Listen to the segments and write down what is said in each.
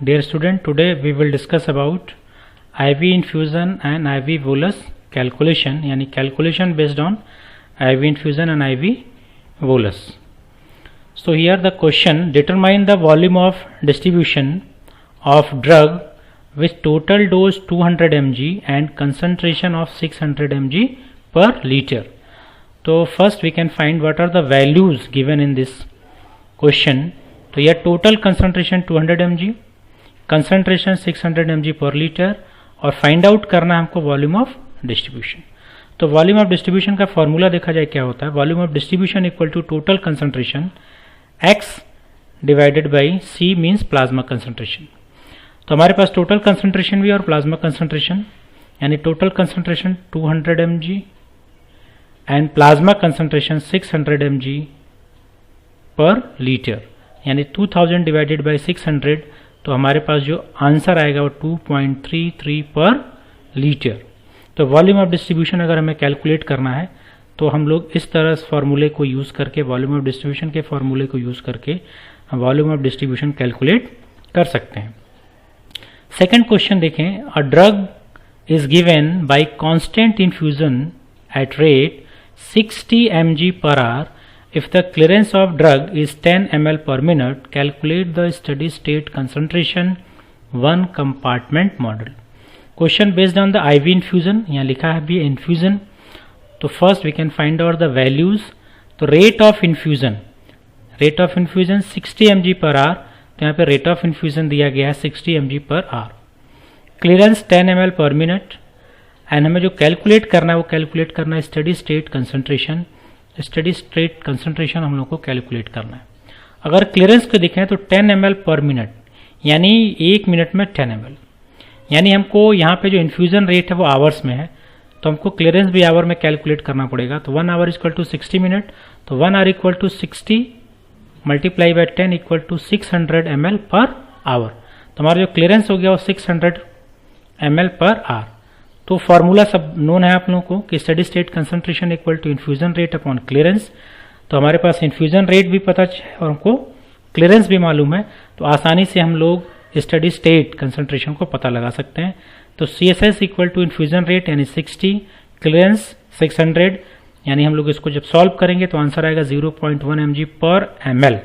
Dear student, today we will discuss about IV infusion and IV bolus calculation, यानी calculation based on IV infusion and IV bolus. So here the question: determine the volume of distribution of drug with total dose 200 mg and concentration of 600 mg per liter. So first we can find what are the values given in this question. तो यह total concentration 200 mg, concentration 600 mg per liter और find out करना हमको volume of distribution. तो volume of distribution का formula देखा जाए क्या होता है. Volume of distribution equal to total concentration x divided by c means plasma concentration. तो हमारे पास टोटल कंसंट्रेशन भी और प्लाज्मा कंसंट्रेशन, यानी total concentration 200 mg and plasma concentration 600 mg per litre, यानी 2000 डिवाइडेड बाई 600. तो हमारे पास जो आंसर आएगा वो 2.33 पर लीटर. तो वॉल्यूम ऑफ डिस्ट्रीब्यूशन अगर हमें कैलकुलेट करना है तो हम लोग इस तरह फार्मूले को यूज़ करके, वॉल्यूम ऑफ डिस्ट्रीब्यूशन के फार्मूले को यूज़ करके वॉल्यूम ऑफ डिस्ट्रीब्यूशन कैलकुलेट कर सकते हैं. सेकेंड क्वेश्चन देखें. A drug is given by constant infusion at rate 60 mg per hour. If the clearance of drug is 10 ml per minute, calculate the steady state concentration. One compartment model. Question based on the IV infusion. यहाँ लिखा है भी infusion. तो first we can find out the values. तो rate of infusion 60 mg per hour. तो यहाँ पे rate of infusion दिया गया है 60 mg per hour. Clearance 10 ml per minute. And हमें जो कैलकुलेट करना है वो कैलकुलेट करना है study state concentration. Study state concentration हम लोग को कैलकुलेट करना है. अगर क्लियरेंस को देखें तो 10 ml पर मिनट, यानी 1 मिनट में 10 ml, यानी हमको यहाँ पे जो इन्फ्यूजन रेट है वो आवर्स में है, तो हमको क्लियरेंस भी आवर में कैलकुलेट करना पड़ेगा. तो 1 आवर इक्वल टू 60 मिनट, तो 1 hour equal to 60 multiply by 10 equal to 600 ml per hour. तो हमारा जो क्लियरेंस हो गया वो 600 ml पर आवर. तो फॉर्मूला सब नोन है आप लोगों को कि study state concentration equal to infusion rate upon clearance. तो हमारे पास इन्फ्यूजन रेट भी पता है और हमको क्लियरेंस भी मालूम है, तो आसानी से हम लोग स्टडी स्टेट कंसंट्रेशन को पता लगा सकते हैं. तो CSS equal to infusion rate यानी 60, क्लियरेंस 600, यानी हम लोग इसको जब सॉल्व करेंगे तो आंसर आएगा 0.1 mg पर ml.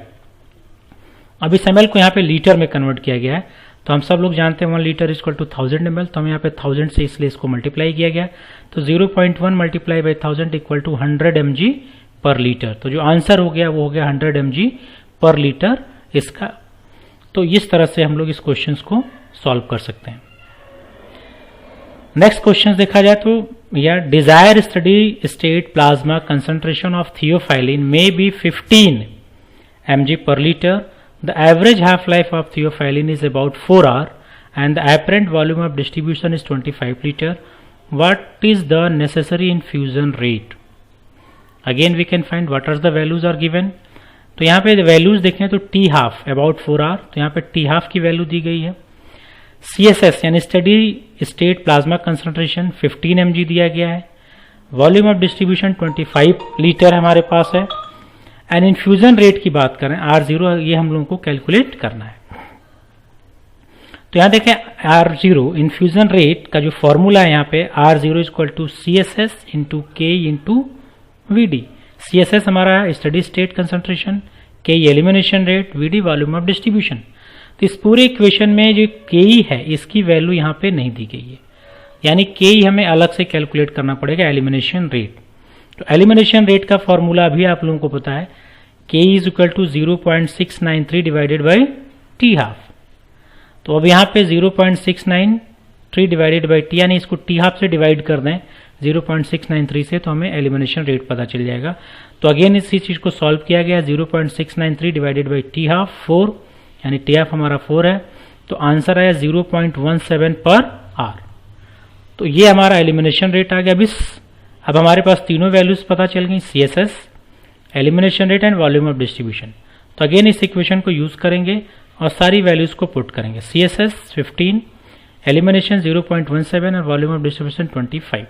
अब इस ml को यहाँ पे लीटर में कन्वर्ट किया गया है. तो हम सब लोग जानते हैं 1 लीटर इक्वल टू 1000 ml. तो हम यहाँ पे 1000 से इसलिए इसको मल्टीप्लाई किया गया. तो 0.1 multiply by 1000 equal to 100 mg per litre. तो जो आंसर हो गया वो हो गया 100 mg पर लीटर इसका. तो इस तरह से हम लोग इस क्वेश्चन को सॉल्व कर सकते हैं. नेक्स्ट क्वेश्चन देखा जाए तो यह desire study state plasma concentration of theophylline may be 15 mg per liter. The average half-life of theophylline is about 4 hours and the apparent volume of distribution is 25 liter. What is the necessary infusion rate? Again we can find what are the values are given. तो यहाँ पे values देखें तो T half about 4 hours, तो यहाँ पे T half की value दी गई है. CSS यानी study state plasma concentration 15 mg दिया गया है. वॉल्यूम ऑफ डिस्ट्रीब्यूशन 25 लीटर हमारे पास है. एंड इन्फ्यूजन रेट की बात करें R0, ये हम लोगों को कैलकुलेट करना है. तो यहाँ देखें R0 इन्फ्यूजन रेट का जो फॉर्मूला है यहाँ पे R0 equal to CSS into K into VD. CSS हमारा study state concentration, K elimination rate, VD volume of distribution. तो इस पूरे इक्वेशन में जो K है इसकी वैल्यू यहाँ पे नहीं दी गई है, यानी K हमें अलग से कैलकुलेट करना पड़ेगा एलिमिनेशन रेट. तो एलिमिनेशन रेट का फॉर्मूला भी आप लोगों को पता है, K is equal to 0.693 divided by T half. तो अब यहाँ पे 0.693 डिवाइडेड बाई T, यानी इसको T हाफ से डिवाइड कर दें 0.693 से, तो हमें एलिमिनेशन रेट पता चल जाएगा. तो अगेन इसी चीज़ को सॉल्व किया गया. 0.693 डिवाइडेड बाई T हाफ 4, यानी T हाफ हमारा 4 है. तो आंसर आया 0.17 पर आर. तो ये हमारा एलिमिनेशन रेट आ गया. अब हमारे पास तीनों वैल्यूज पता चल गई, CSS, elimination rate and volume of distribution. तो अगेन इस इक्वेशन को यूज करेंगे और सारी वैल्यूज को पुट करेंगे. CSS 15, एलिमिनेशन 0.17 और वॉल्यूम ऑफ डिस्ट्रीब्यूशन 25.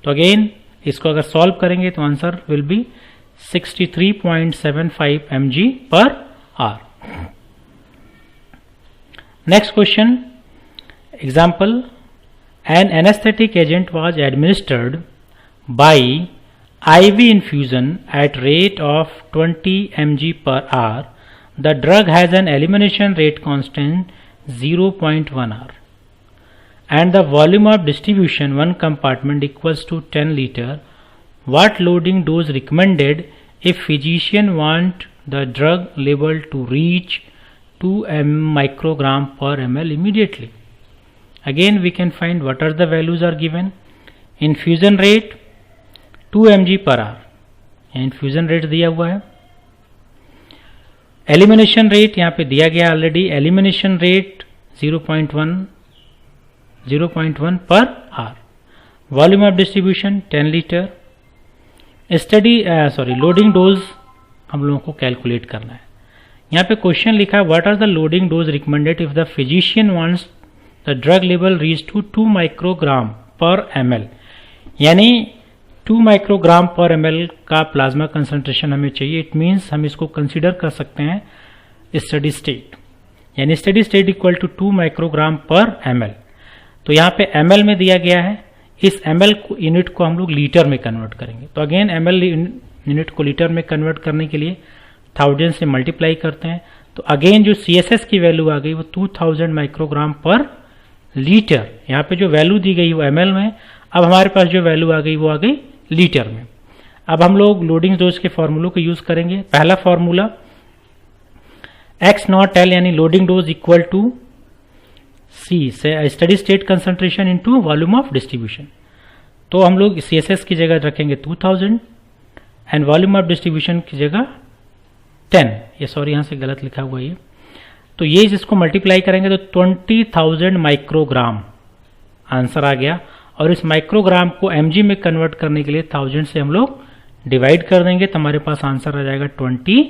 तो अगेन इसको अगर सॉल्व करेंगे तो answer will be 63.75 mg per hour. Next question example, an anesthetic agent was administered by IV infusion at rate of 20 mg per hour. The drug has an elimination rate constant 0.1 hour and the volume of distribution one compartment equals to 10 liter. What loading dose recommended if physician want the drug level to reach 2 microgram per ml immediately? Again we can find what are the values are given. Infusion rate 2 mg per hour, infusion rate दिया हुआ है. Elimination rate यहाँ पे दिया गया already, elimination rate 0.1 per hour. Volume of distribution 10 litre. Loading dose हम लोगों को कैलकुलेट करना है. यहाँ पे क्वेश्चन लिखा है what are the loading dose recommended if the physician wants the drug level reach to 2 microgram per ml, यानी 2 माइक्रोग्राम पर ml का प्लाज्मा कंसंट्रेशन हमें चाहिए. इट मीन्स हम इसको कंसीडर कर सकते हैं स्टडी स्टेट, यानी study state equal to 2 microgram per ml. तो यहाँ पे ml में दिया गया है, इस ml यूनिट को हम लोग लीटर में कन्वर्ट करेंगे. तो अगेन ml यूनिट को लीटर में कन्वर्ट करने के लिए 1000 से मल्टीप्लाई करते हैं. तो अगेन जो CSS की वैल्यू आ गई वो 2000 माइक्रोग्राम पर लीटर. यहाँ पे जो वैल्यू दी गई वो ml में, अब हमारे पास जो वैल्यू आ गई वो आ गई लीटर में. अब हम लोग लोडिंग डोज के फॉर्मूलों को यूज करेंगे. पहला फॉर्मूला X0L यानी loading dose equal to C से study state concentration into volume of distribution. तो हम लोग CSS की जगह रखेंगे 2000 एंड वॉल्यूम ऑफ डिस्ट्रीब्यूशन की जगह 10. ये सॉरी यहाँ से गलत लिखा हुआ है. तो ये जिसको मल्टीप्लाई करेंगे तो 20,000 माइक्रोग्राम आंसर आ गया. और इस माइक्रोग्राम को mg में कन्वर्ट करने के लिए 1000 से हम लोग डिवाइड कर देंगे तो हमारे पास आंसर आ जाएगा 20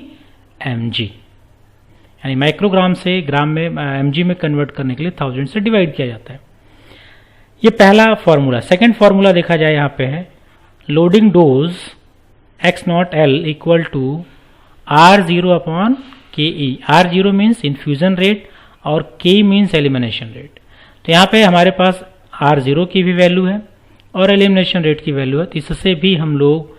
mg. यानी माइक्रोग्राम से ग्राम में mg में कन्वर्ट करने के लिए 1000 से डिवाइड किया जाता है. ये पहला फॉर्मूला. सेकेंड फॉर्मूला देखा जाए यहाँ पे है loading dose X0L equal to R0 upon KE. R0 means infusion rate और K मीन्स एलिमिनेशन रेट. तो यहाँ पे हमारे पास R0 की भी वैल्यू है और एलिमिनेशन रेट की वैल्यू है, तो इससे भी हम लोग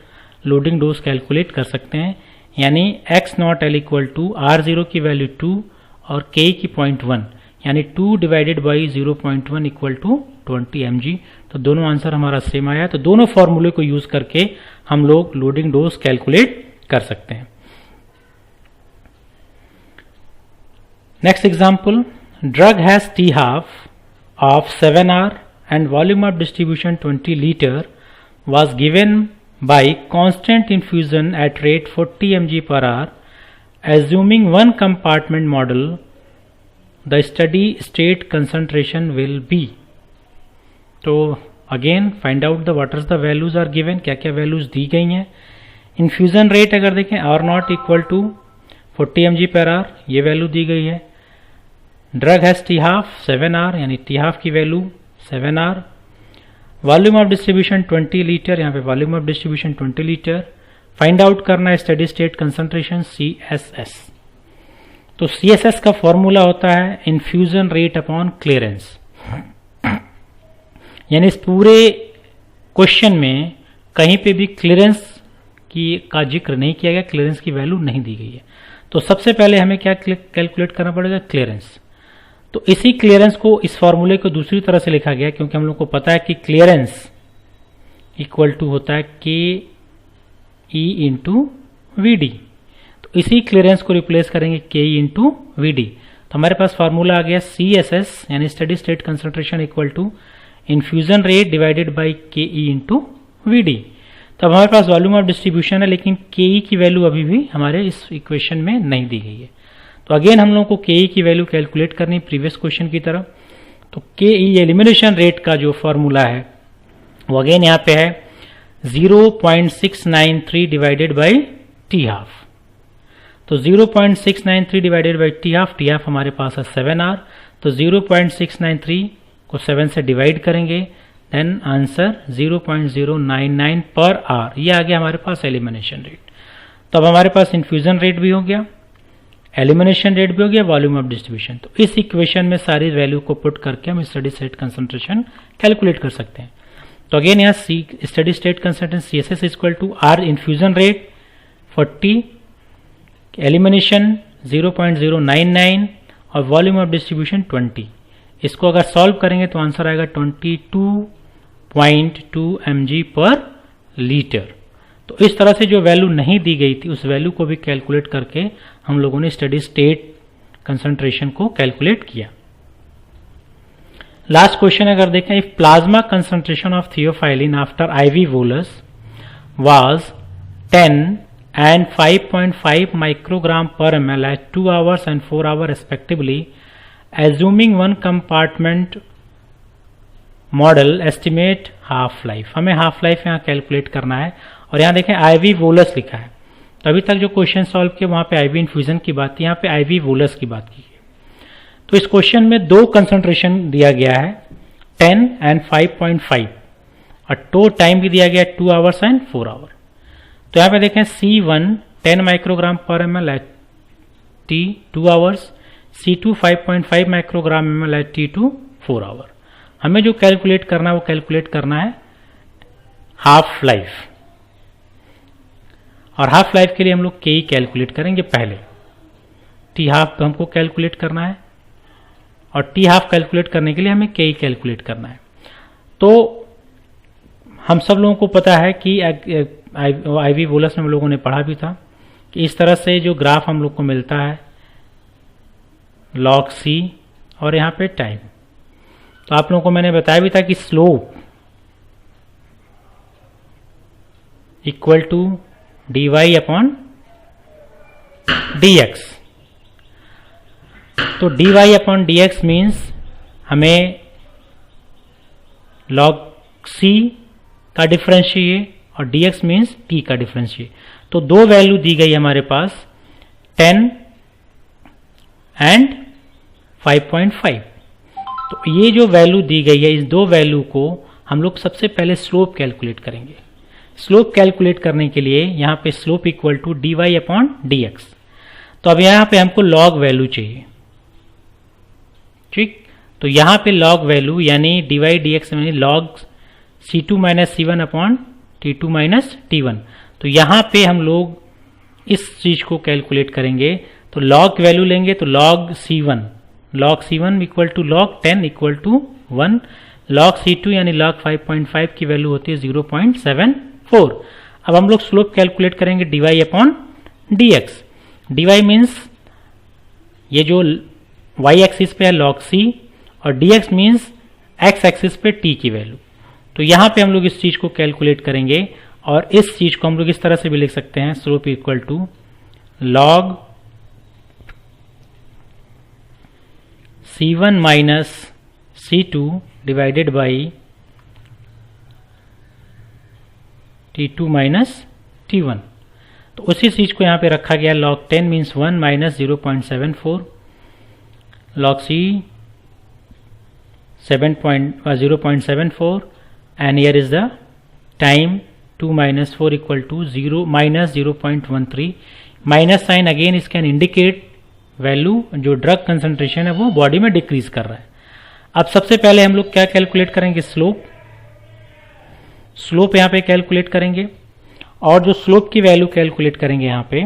लोडिंग डोज कैलकुलेट कर सकते हैं. यानी X0L इक्वल टू R0 की वैल्यू 2 और K की 0.1 यानी 2 divided by 0.1 equal to 20 mg. तो दोनों आंसर हमारा सेम आया. तो दोनों फॉर्मूले को यूज करके हम लोग लोडिंग डोज कैलकुलेट कर सकते हैं. Next example, drug has T half of 7 hour and volume of distribution 20 liter was given by constant infusion at rate 40 mg per hour. Assuming one compartment model, the steady state concentration will be. तो again find out the what are the values are given, क्या क्या values दी गई हैं. Infusion rate अगर देखें R0 equal टू 40 mg per hour, ये value दी गई है. Drug has T half 7 hour यानी T half की value 7 hour. Volume of distribution 20 litre, यहाँ पे volume of distribution 20 litre. Find out करना है स्टडी स्टेट कंसंट्रेशन CSS. तो CSS का फॉर्मूला होता है इन्फ्यूजन रेट अपॉन क्लियरेंस. यानी इस पूरे क्वेश्चन में कहीं पे भी क्लियरेंस का जिक्र नहीं किया गया, क्लियरेंस की वैल्यू नहीं दी गई है. तो सबसे पहले हमें क्या कैलकुलेट करना पड़ेगा, क्लियरेंस. तो इसी क्लियरेंस को इस फॉर्मूले को दूसरी तरह से लिखा गया क्योंकि हम लोग को पता है कि क्लियरेंस इक्वल टू होता है KE इंटू VD. तो इसी क्लियरेंस को रिप्लेस करेंगे KE इंटू VD. तो हमारे पास फॉर्मूला आ गया CSS यानी study state concentration equal to infusion rate divided by KE into VD. तो अब हमारे पास वॉल्यूम ऑफ डिस्ट्रीब्यूशन है लेकिन KE की वैल्यू अभी भी हमारे इस इक्वेशन में नहीं दी गई है. तो अगेन हम लोग को KE की वैल्यू कैलकुलेट करनी प्रीवियस क्वेश्चन की तरह. तो KE एलिमिनेशन रेट का जो फॉर्मूला है वो अगेन यहाँ पे है 0.693 डिवाइडेड बाई T half. तो 0.693 डिवाइडेड बाई T half हमारे पास है 7 hour. तो 0.693 को 7 से डिवाइड करेंगे देन आंसर 0.099 पर आवर. ये आ गया हमारे पास एलिमिनेशन रेट. तो अब हमारे पास इन्फ्यूजन रेट भी हो गया, एलिमिनेशन रेट भी हो गया, वॉल्यूम ऑफ डिस्ट्रीब्यूशन। तो इस इक्वेशन में सारी वैल्यू को पुट करके हम स्टडी स्टेट कंसंट्रेशन कैलकुलेट कर सकते हैं। तो अगेन यहाँ study state concentration CSS equal to R infusion rate 40, elimination 0.099 और वॉल्यूम ऑफ डिस्ट्रीब्यूशन 20। इसको अगर सॉल्व करेंगे तो आंसर आएगा 22.2 mg पर लीटर। तो इस तरह से जो वैल्यू नहीं दी गई थी उस वैल्यू को भी कैलकुलेट करके हम लोगों ने स्टडी स्टेट कंसंट्रेशन को कैलकुलेट किया। लास्ट क्वेश्चन अगर देखें, if plasma concentration of theophylline after IV bolus was 10 and 5.5 microgram per ml at 2 hours and 4 hours respectively, assuming one compartment model estimate half life. हमें half life यहाँ calculate करना है और यहाँ देखें IV बोलस लिखा है। तो अभी तक जो क्वेश्चन सॉल्व किया वहाँ पे IV इन्फ्यूजन की बात थी, यहाँ पे IV बोलस की बात की है। तो इस क्वेश्चन में दो कंसंट्रेशन दिया गया है 10 एंड 5.5 और टो टाइम भी दिया गया 2 आवर्स एंड 4 आवर। तो यहाँ पे देखें C1 10 microgram per ml at T 2 hours, C2 5.5 microgram ml at T2 4 hour. हमें जो कैलकुलेट करना है वो कैलकुलेट करना है हाफ लाइफ, और हाफ लाइफ के लिए हम लोग Ke कैलकुलेट करेंगे पहले। T हाफ हमको कैलकुलेट करना है और T हाफ कैलकुलेट करने के लिए हमें Ke कैलकुलेट करना है। तो हम सब लोगों को पता है कि IV बोलस में हम लोगों ने पढ़ा भी था कि इस तरह से जो ग्राफ हम लोग को मिलता है log C और यहाँ पे टाइम। तो आप लोगों को मैंने बताया भी था कि slope equal to dy upon dx। तो dy अपॉन dx मीन्स हमें log C का डिफरेंस चाहिए और dx मीन्स t का डिफरेंस चाहिए। तो दो वैल्यू दी गई हमारे पास 10 एंड 5.5। तो ये जो वैल्यू दी गई है इस दो वैल्यू को हम लोग सबसे पहले स्लोप कैलकुलेट करेंगे। स्लोप कैलकुलेट करने के लिए यहाँ पे slope equal to dy upon dx। तो अब यहाँ पे हमको लॉग वैल्यू चाहिए, ठीक। तो यहाँ पे लॉग वैल्यू यानी dy dx यानी log C2 minus C1 upon T2 minus T1। तो यहाँ पे हम लोग इस चीज को कैलकुलेट करेंगे। तो लॉग वैल्यू लेंगे तो log C1 equal to log 10 equal to 1, log C2 यानी लॉग 5.5 की वैल्यू होती है 0.74। अब हम लोग स्लोप कैलकुलेट करेंगे dy upon dx। dy means ये जो y एक्सिस पे है log C और dx मीन्स x एक्सिस पे t की वैल्यू। तो यहाँ पे हम लोग इस चीज को कैलकुलेट करेंगे और इस चीज को हम लोग इस तरह से भी लिख सकते हैं, slope equal to log C1 minus C2 divided by T2 minus T1। तो उसी चीज को यहाँ पे रखा गया log 10 means 1 minus 0.74, log C 0.74 and here is the time 2 minus 4 equal to 0 minus 0.13। Minus sine again इस कैन इंडिकेट वैल्यू जो ड्रग कंसंट्रेशन है वो बॉडी में डिक्रीज कर रहा है। अब सबसे पहले हम लोग क्या कैलकुलेट करेंगे, स्लोप यहाँ पे कैलकुलेट करेंगे और जो स्लोप की वैल्यू कैलकुलेट करेंगे यहाँ पे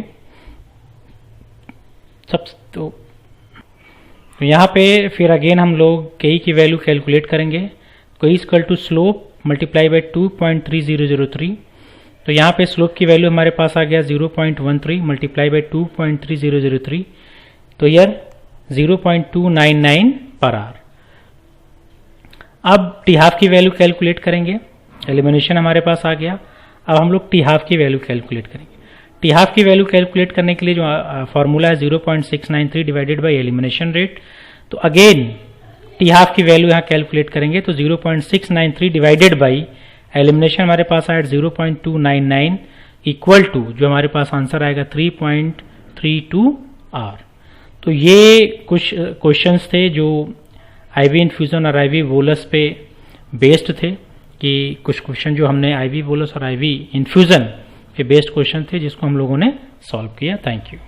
तो यहाँ पे फिर अगेन हम लोग Ke की वैल्यू कैलकुलेट करेंगे। Ke equal to slope multiply by 2.3003। तो यहाँ पे स्लोप की वैल्यू हमारे पास आ गया 0.13 मल्टीप्लाई बाई 2.3003। तो यार 0.299 पर आवर। अब टी हाफ की वैल्यू कैलकुलेट करेंगे, एलिमिनेशन हमारे पास आ गया। अब हम लोग टी हाफ की वैल्यू कैलकुलेट करेंगे। टी हाफ की वैल्यू कैलकुलेट करने के लिए जो फॉर्मूला है 0.693 डिवाइडेड बाई एलिमिनेशन रेट। तो अगेन टी हाफ की वैल्यू यहाँ कैलकुलेट करेंगे तो 0.693 डिवाइडेड बाई एलिमिनेशन हमारे पास आया 0.299 इक्वल टू जो हमारे पास आंसर आएगा 3.32 आर। तो ये कुछ क्वेश्चंस थे जो IV इन्फ्यूजन और IV बोलस पे बेस्ड थे, कि कुछ क्वेश्चन जो हमने IV बोलस और IV इन्फ्यूजन पे बेस्ड क्वेश्चन थे जिसको हम लोगों ने सॉल्व किया। Thank you.